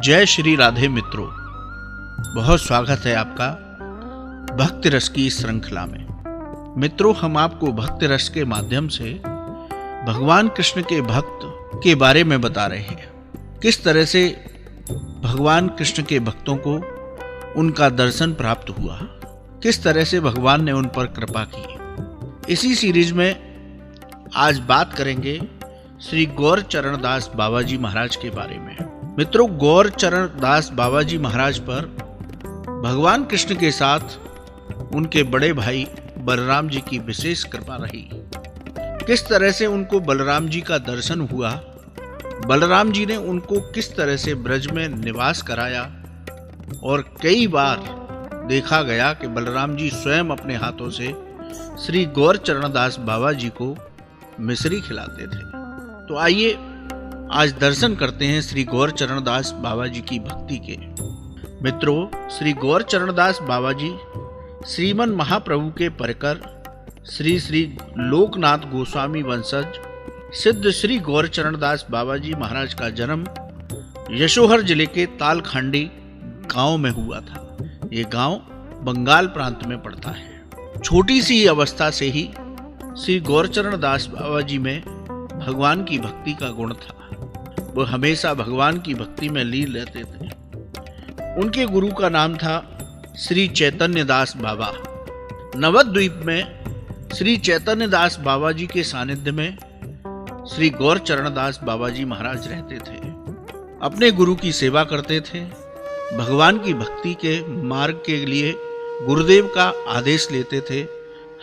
जय श्री राधे मित्रों, बहुत स्वागत है आपका भक्ति रस की इस श्रृंखला में। मित्रों, हम आपको भक्ति रस के माध्यम से भगवान कृष्ण के भक्त के बारे में बता रहे हैं। किस तरह से भगवान कृष्ण के भक्तों को उनका दर्शन प्राप्त हुआ, किस तरह से भगवान ने उन पर कृपा की। इसी सीरीज में आज बात करेंगे श्री गौर चरण दास बाबा जी महाराज के बारे में। मित्रों, गौर चरण दास बाबा जी महाराज पर भगवान कृष्ण के साथ उनके बड़े भाई बलराम जी की विशेष कृपा रही। किस तरह से उनको बलराम जी का दर्शन हुआ, बलराम जी ने उनको किस तरह से ब्रज में निवास कराया, और कई बार देखा गया कि बलराम जी स्वयं अपने हाथों से श्री गौर चरण दास बाबा जी को मिश्री खिलाते थे। तो आइए आज दर्शन करते हैं श्री गौर चरण दास बाबा जी की भक्ति के। मित्रों, श्री गौर चरण दास बाबा जी श्रीमन महाप्रभु के परिकर श्री श्री लोकनाथ गोस्वामी वंशज सिद्ध श्री गौर चरण दास बाबा जी महाराज का जन्म यशोहर जिले के तालखांडी गांव में हुआ था। ये गांव बंगाल प्रांत में पड़ता है। छोटी सी अवस्था से ही श्री गौर चरण दास बाबा जी में भगवान की भक्ति का गुण था। वो हमेशा भगवान की भक्ति में लीन रहते थे। उनके गुरु का नाम था श्री चैतन्य दास बाबा। नवद्वीप में श्री चैतन्य दास बाबा जी के सानिध्य में श्री गौर चरण दास बाबा जी महाराज रहते थे। अपने गुरु की सेवा करते थे। भगवान की भक्ति के मार्ग के लिए गुरुदेव का आदेश लेते थे।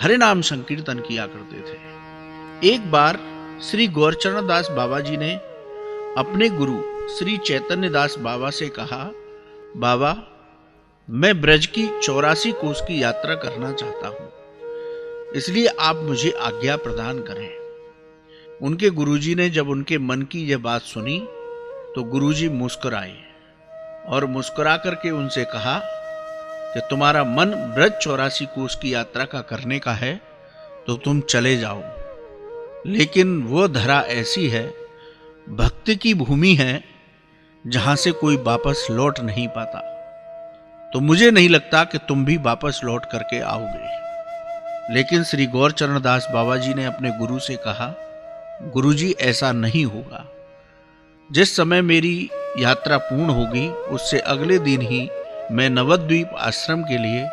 हरि नाम संकीर्तन किया करते थे। एक बार श्री गौर चरण दास बाबा जी ने अपने गुरु श्री चैतन्य दास बाबा से कहा, बाबा, मैं ब्रज की 84 कोस की यात्रा करना चाहता हूं, इसलिए आप मुझे आज्ञा प्रदान करें। उनके गुरुजी ने जब उनके मन की यह बात सुनी तो गुरुजी मुस्कुराए और मुस्कुरा करके उनसे कहा कि तुम्हारा मन ब्रज 84 कोस की यात्रा का करने का है तो तुम चले जाओ, लेकिन वो धरा ऐसी है, भक्ति की भूमि है, जहां से कोई वापस लौट नहीं पाता। तो मुझे नहीं लगता कि तुम भी वापस लौट करके आओगे। लेकिन श्री गौर चरण दास बाबा जी ने अपने गुरु से कहा, गुरुजी, ऐसा नहीं होगा। जिस समय मेरी यात्रा पूर्ण होगी उससे अगले दिन ही मैं नवद्वीप आश्रम के लिए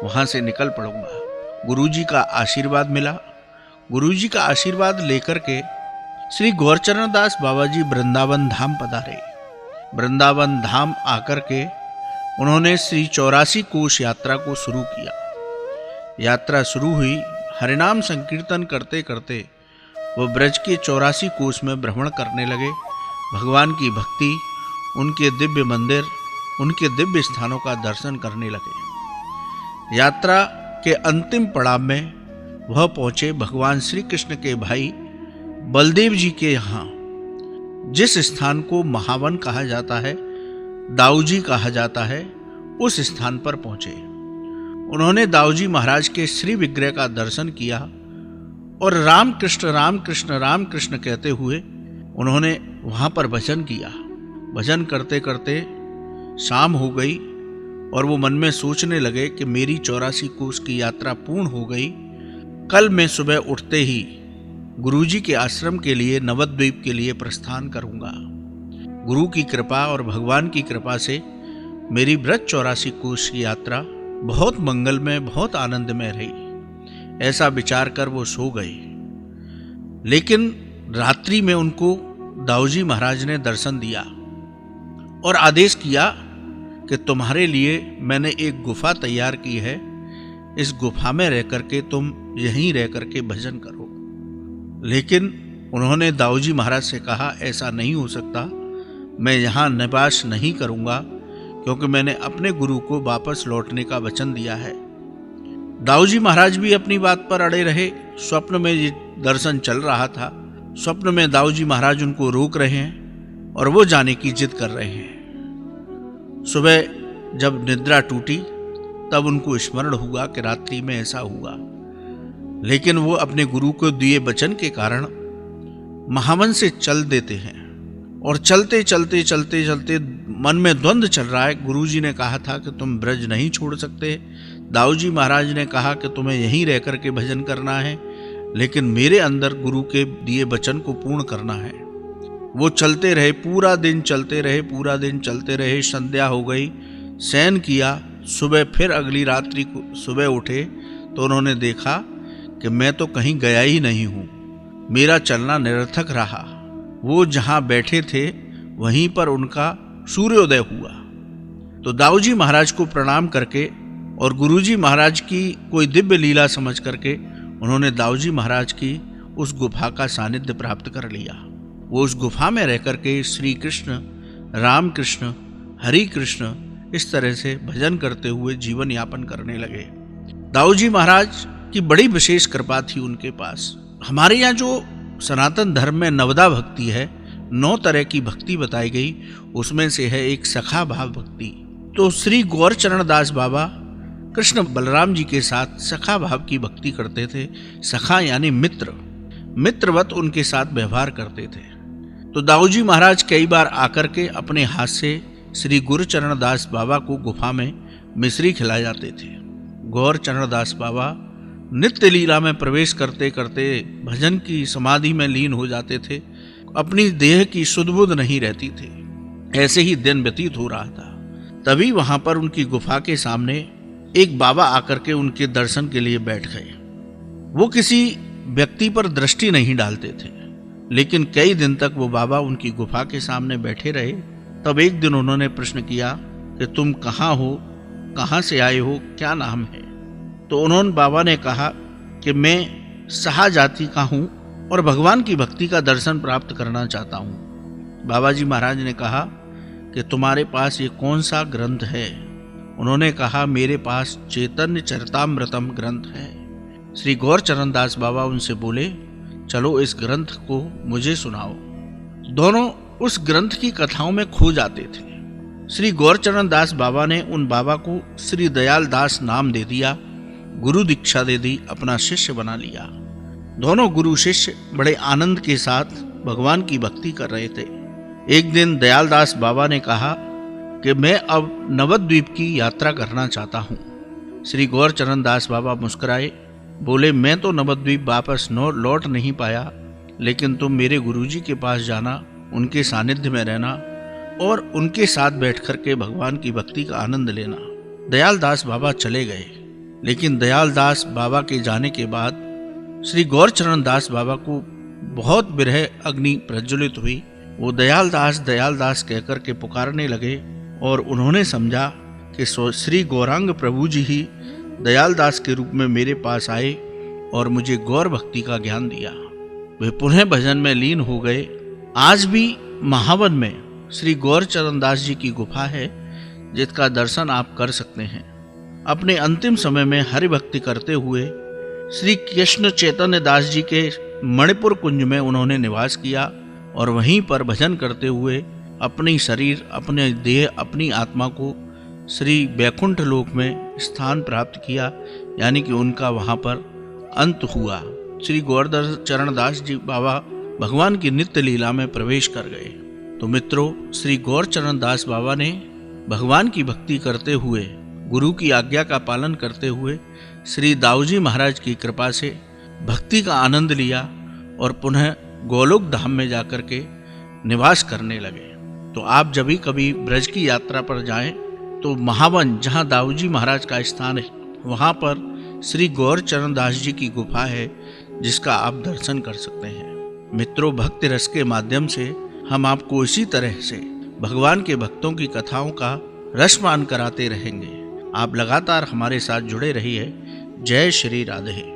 वहां से निकल पड़ूंगा। गुरुजी का आशीर्वाद मिला। गुरुजी का आशीर्वाद लेकर के श्री गौरचरण दास बाबा जी वृंदावन धाम पधारे। वृंदावन धाम आकर के उन्होंने श्री 84 कोश यात्रा को शुरू किया। यात्रा शुरू हुई। हरिनाम संकीर्तन करते करते वो ब्रज के 84 कोश में भ्रमण करने लगे। भगवान की भक्ति, उनके दिव्य मंदिर, उनके दिव्य स्थानों का दर्शन करने लगे। यात्रा के अंतिम पड़ाव में वह पहुंचे भगवान श्री कृष्ण के भाई बलदेव जी के यहाँ, जिस स्थान को महावन कहा जाता है, दाऊजी कहा जाता है, उस स्थान पर पहुंचे। उन्होंने दाऊजी महाराज के श्री विग्रह का दर्शन किया और राम कृष्ण राम कृष्ण राम कृष्ण कहते हुए उन्होंने वहां पर भजन किया। भजन करते करते शाम हो गई और वो मन में सोचने लगे कि मेरी 84 कोस की यात्रा पूर्ण हो गई। कल मैं सुबह उठते ही गुरुजी के आश्रम के लिए नवद्वीप के लिए प्रस्थान करूंगा। गुरु की कृपा और भगवान की कृपा से मेरी ब्रज 84 कोस की यात्रा बहुत मंगलमय, बहुत आनंदमय रही। ऐसा विचार कर वो सो गए। लेकिन रात्रि में उनको दाऊजी महाराज ने दर्शन दिया और आदेश किया कि तुम्हारे लिए मैंने एक गुफा तैयार की है, इस गुफा में रह करके तुम यहीं रह करके भजन करो। लेकिन उन्होंने दाऊजी महाराज से कहा, ऐसा नहीं हो सकता, मैं यहाँ निवास नहीं करूँगा, क्योंकि मैंने अपने गुरु को वापस लौटने का वचन दिया है। दाऊजी महाराज भी अपनी बात पर अड़े रहे। स्वप्न में ये दर्शन चल रहा था। स्वप्न में दाऊजी महाराज उनको रोक रहे हैं और वो जाने की जिद कर रहे हैं। सुबह जब निद्रा टूटी तब उनको स्मरण हुआ कि रात्रि में ऐसा हुआ। लेकिन वो अपने गुरु को दिए वचन के कारण महावन से चल देते हैं और चलते चलते चलते चलते मन में द्वंद्व चल रहा है। गुरुजी ने कहा था कि तुम ब्रज नहीं छोड़ सकते, दाऊजी महाराज ने कहा कि तुम्हें यहीं रह कर के भजन करना है, लेकिन मेरे अंदर गुरु के दिए वचन को पूर्ण करना है। वो चलते रहे, पूरा दिन चलते रहे, पूरा दिन चलते रहे। संध्या हो गई, शयन किया। सुबह फिर अगली रात्रि को सुबह उठे तो उन्होंने देखा कि मैं तो कहीं गया ही नहीं हूँ, मेरा चलना निरर्थक रहा। वो जहाँ बैठे थे वहीं पर उनका सूर्योदय हुआ। तो दाऊजी महाराज को प्रणाम करके और गुरुजी महाराज की कोई दिव्य लीला समझ करके उन्होंने दाऊजी महाराज की उस गुफा का सानिध्य प्राप्त कर लिया। वो उस गुफा में रह करके श्री कृष्ण, राम कृष्ण, हरि कृष्ण इस तरह से भजन करते हुए जीवन यापन करने लगे। दाऊजी महाराज की बड़ी विशेष कृपा थी उनके पास। हमारे यहाँ जो सनातन धर्म में नवदा भक्ति है, 9 तरह की भक्ति बताई गई, उसमें से है एक सखा भाव भक्ति। तो श्री गौरचरण दास बाबा कृष्ण बलराम जी के साथ सखा भाव की भक्ति करते थे। सखा यानी मित्र, मित्रवत उनके साथ व्यवहार करते थे। तो दाऊजी महाराज कई बार आकर के अपने हाथ से श्री गुरुचरण दास बाबा को गुफा में मिश्री खिला जाते थे। गौरचरण दास बाबा नित्य लीला में प्रवेश करते करते भजन की समाधि में लीन हो जाते थे। अपनी देह की सुध-बुध नहीं रहती थी। ऐसे ही दिन व्यतीत हो रहा था। तभी वहां पर उनकी गुफा के सामने एक बाबा आकर के उनके दर्शन के लिए बैठ गए। वो किसी व्यक्ति पर दृष्टि नहीं डालते थे, लेकिन कई दिन तक वो बाबा उनकी गुफा के सामने बैठे रहे। तब एक दिन उन्होंने प्रश्न किया कि तुम कहाँ हो, कहाँ से आए हो, क्या नाम है? तो उन्होंने बाबा ने कहा कि मैं सहा जाति का हूँ और भगवान की भक्ति का दर्शन प्राप्त करना चाहता हूँ। बाबा जी महाराज ने कहा कि तुम्हारे पास ये कौन सा ग्रंथ है? उन्होंने कहा मेरे पास चैतन्य चरितामृतम ग्रंथ है। श्री गौरचरण दास बाबा उनसे बोले चलो इस ग्रंथ को मुझे सुनाओ। दोनों उस ग्रंथ की कथाओं में खो जाते थे। श्री गौरचरण दास बाबा ने उन बाबा को श्री दयाल दास नाम दे दिया, गुरु दीक्षा दे दी, अपना शिष्य बना लिया। दोनों गुरु शिष्य बड़े आनंद के साथ भगवान की भक्ति कर रहे थे। एक दिन दयाल दास बाबा ने कहा कि मैं अब नवद्वीप की यात्रा करना चाहता हूँ। श्री गौरचरण दास बाबा मुस्कुराए, बोले मैं तो नवद्वीप वापस लौट नहीं पाया, लेकिन तुम मेरे गुरुजी के पास जाना, उनके सानिध्य में रहना और उनके साथ बैठ कर के भगवान की भक्ति का आनंद लेना। दयाल दास बाबा चले गए, लेकिन दयाल दास बाबा के जाने के बाद श्री गौरचरण दास बाबा को बहुत विरह अग्नि प्रज्वलित हुई। वो दयाल दास कहकर के पुकारने लगे और उन्होंने समझा कि श्री गौरांग प्रभु जी ही दयाल दास के रूप में मेरे पास आए और मुझे गौर भक्ति का ज्ञान दिया। वे पुनः भजन में लीन हो गए। आज भी महावन में श्री गौरचरण दास जी की गुफा है, जिसका दर्शन आप कर सकते हैं। अपने अंतिम समय में हरि भक्ति करते हुए श्री कृष्ण चैतन्य दास जी के मणिपुर कुंज में उन्होंने निवास किया और वहीं पर भजन करते हुए अपनी शरीर, अपने देह, अपनी आत्मा को श्री वैकुंठ लोक में स्थान प्राप्त किया, यानी कि उनका वहाँ पर अंत हुआ। श्री गौरचरण दास जी बाबा भगवान की नित्य लीला में प्रवेश कर गए। तो मित्रों, श्री गौरचरण दास बाबा ने भगवान की भक्ति करते हुए, गुरु की आज्ञा का पालन करते हुए श्री दाऊजी महाराज की कृपा से भक्ति का आनंद लिया और पुनः गोलोक धाम में जाकर के निवास करने लगे। तो आप जब भी कभी ब्रज की यात्रा पर जाएं तो महावन, जहाँ दाऊजी महाराज का स्थान है, वहाँ पर श्री गौरचरण दास जी की गुफा है, जिसका आप दर्शन कर सकते हैं। मित्रों, भक्ति रस के माध्यम से हम आपको इसी तरह से भगवान के भक्तों की कथाओं का रसपान कराते रहेंगे। आप लगातार हमारे साथ जुड़े रहिए। जय श्री राधे।